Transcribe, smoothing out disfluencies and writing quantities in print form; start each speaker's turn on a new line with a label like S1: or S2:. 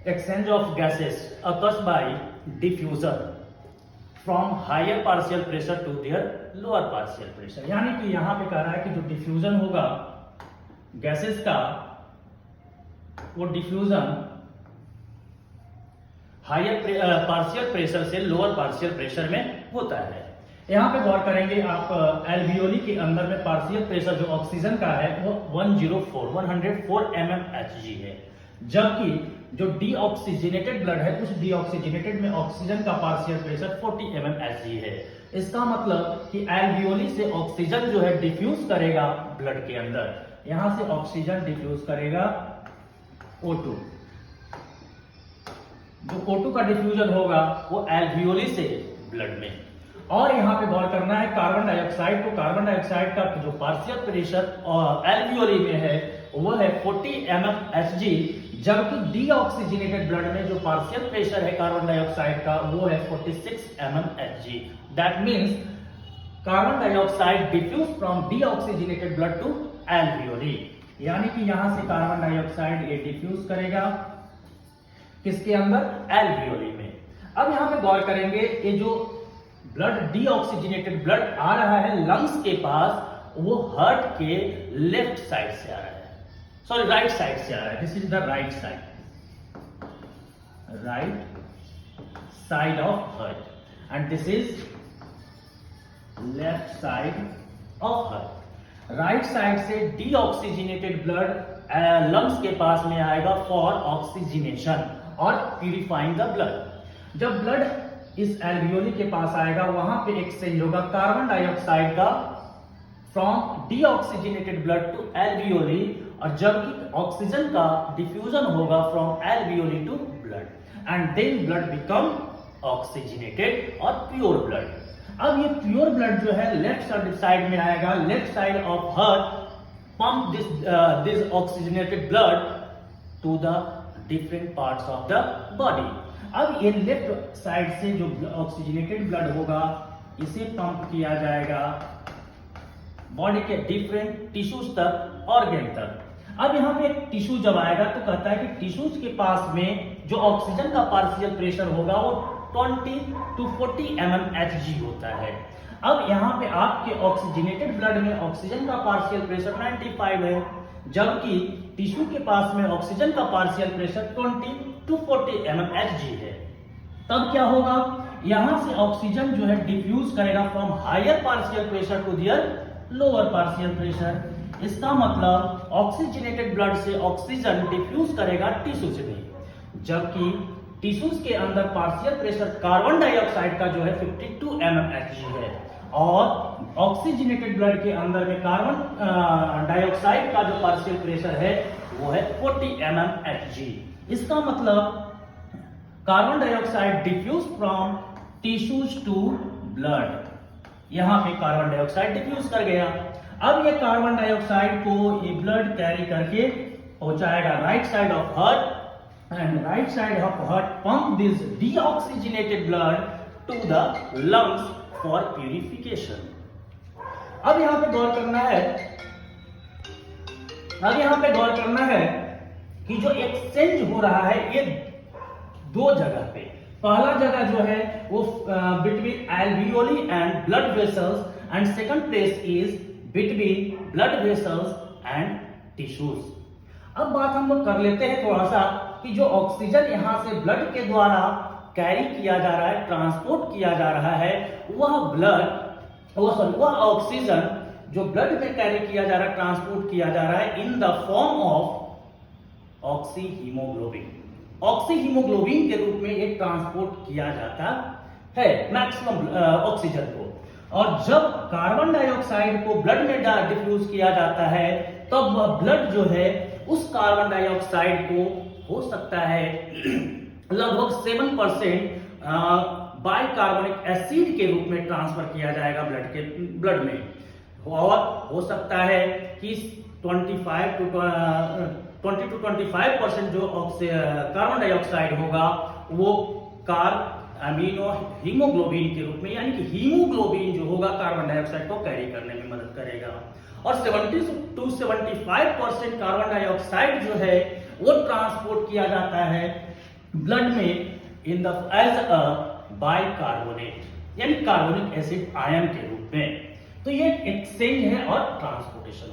S1: exchange of gases occurs by diffusion from higher partial pressure to their lower partial pressure। यानी कि यहां पे कह रहा है कि जो डिफ्यूजन होगा गैसेस का, वो डिफ्यूजन हायर पार्शियल प्रेशर से लोअर पार्शियल प्रेशर में होता है। यहां पे गौर करेंगे आप, एल्वियोली के अंदर में पार्शियल प्रेशर जो ऑक्सीजन का है वो 104 mmHg है, जबकि जो डीऑक्सीजनेटेड ब्लड है उस डीऑक्सीजनेटेड में ऑक्सीजन का पार्शियल प्रेशर 40 mmHg है। इसका मतलब कि एल्वियोली से ऑक्सीजन जो है डिफ्यूज करेगा ब्लड के अंदर, यहां से ऑक्सीजन डिफ्यूज करेगा O2। जो O2 का डिफ्यूजन होगा वो एल्वियोली से ब्लड में। और यहां पे गौर करना है कार्बन डाइऑक्साइड को, कार्बन डाइऑक्साइड का जो पार्शियल प्रेशर एल्वियोली में है वो है 40 mmHg, जबकि डीऑक्सीजनेटेड ब्लड में जो पार्शियल प्रेशर है कार्बन डाइऑक्साइड का वो है 46 mmHg। That means carbon dioxide diffuse from deoxygenated blood to alveoli, यानी कि यहां से कार्बन डाइऑक्साइड ये डिफ्यूज करेगा किसके अंदर, एल्वियोली में। अब यहां पे गौर करेंगे, ये जो ब्लड डीऑक्सीजनेटेड ब्लड आ रहा है लंग्स के पास, वो हार्ट के लेफ्ट साइड से आ रहा है, सॉरी राइट साइड से आ रहा है। This is the right side of heart and this is left side of heart. Right side से डीऑक्सीजनेटेड ब्लड लंग्स के पास में आएगा फॉर ऑक्सीजनेशन और प्यूरिफाइंग द ब्लड। जब ब्लड इस एल्वियोली के पास आएगा वहां पे एक्सचेंज होगा कार्बन डाइऑक्साइड का from deoxygenated blood to alveoli, और जबकि ऑक्सीजन का डिफ्यूजन होगा from alveoli to blood and then blood become oxygenated और प्योर ब्लड। अब ये प्योर ब्लड जो है लेफ्ट साइड में आएगा, left side of heart pump this oxygenated blood to the different parts of the body. अब ये लेफ्ट साइड से जो ऑक्सीजनेटेड ब्लड होगा इसे पंप किया जाएगा बॉडी के डिफरेंट टिश्यूज तक, ऑर्गन तक। अब यहाँ पे एक टिश्यू जब आएगा तो कहता है कि टिश्यूज के पास में जो ऑक्सीजन का पार्शियल प्रेशर होगा वो 20 to 40 mmHg होता है। अब यहाँ पे आपके ऑक्सीजनेटेड ब्लड में ऑक्सीजन का पार्शियल प्रेशर 95 है, जबकि टिश्यू के पास में ऑक्सीजन का पार्शियल प्रेशर 20 to 40 mmHg है। तब क्या होगा, यहां से ऑक्सीजन जो है डिफ्यूज करेगा from higher partial pressure to their lower partial pressure. इसका मतलब ऑक्सीजनेटेड ब्लड से ऑक्सीजन डिफ्यूज करेगा टिश्यूज में, जबकि टिश्यूज के अंदर पार्शियल प्रेशर कार्बन डाइऑक्साइड का जो है 52 mmHg है, और ऑक्सीजनेटेड ब्लड के अंदर में कार्बन डाइऑक्साइड का जो पार्शियल प्रेशर है वो है 40 mmHg। इसका मतलब carbon dioxide diffuse from tissues to blood, यहां पे कार्बन डाइऑक्साइड डिफ्यूज कर गया। अब ये कार्बन डाइऑक्साइड को ये ब्लड कैरी करके पहुंचाएगा right side of heart and right side of heart pump this deoxygenated blood to the lungs for purification. अब यहां पे गौर करना है, कि जो एक्सचेंज हो रहा है ये दो जगह पे। पहला जगह जो है वो between alveoli and blood vessels, and second place is between blood vessels and tissues. अब बात हम लोग कर लेते हैं थोड़ा सा कि जो ऑक्सीजन यहां से ब्लड के द्वारा कैरी किया जा रहा है, ट्रांसपोर्ट किया जा रहा है, वह ऑक्सीजन जो ब्लड में कैरी किया जा रहा है, ट्रांसपोर्ट किया जा रहा है in the form of oxyhaemoglobin. Oxyhaemoglobin के रूप में एक ट्रांसपोर्ट किया जाता है मैक्सिमम ऑक्सीजन को। और जब कार्बन डाइऑक्साइड को ब्लड में डिफ्यूज किया जाता है तब ब्लड जो है उस कार्बन डाइऑक्साइड को हो सकता है लगभग 7% बाइकार्बोनिक एसिड के रूप में ट्रांसफर किया जाएगा ब्लड में, और हो सकता है कि 20 to 25% जो कार्बन डाइऑक्साइड होगा वो अमीनो हीमोग्लोबिन के रूप में, यानी कि हीमोग्लोबिन जो होगा कार्बन डाइऑक्साइड को कैरी करने में मदद करेगा। और 70 to 75% कार्बन डाइऑक्साइड जो है वो ट्रांसपोर्ट किया जाता है ब्लड में in the as a bicarbonate यानी कार्बोनिक एसिड आयन के रूप में। तो ये एक्सचेंज है और ट्रांसपोर्टेशन